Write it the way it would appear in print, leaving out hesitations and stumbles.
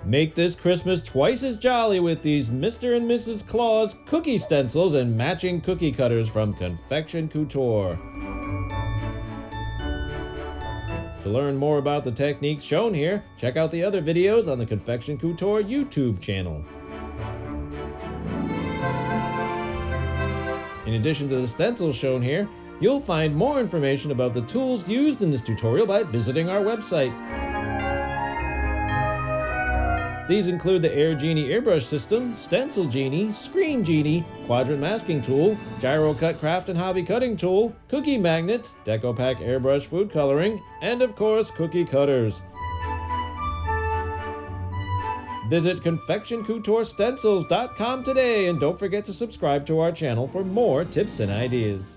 Make this Christmas twice as jolly with these Mr. and Mrs. Claus cookie stencils and matching cookie cutters from Confection Couture. To learn more about the techniques shown here, check out the other videos on the Confection Couture YouTube channel. In addition to the stencils shown here, you'll find more information about the tools used in this tutorial by visiting our website. These include the AirGenie airbrush system, Stencil Genie, Screen Genie, Quadrant Masking Tool, Gyro-Cut craft and hobby cutting tool, cookie magnets, DecoPac airbrush food coloring, and of course cookie cutters. Visit Confection Couture Stencils.com today and don't forget to subscribe to our channel for more tips and ideas.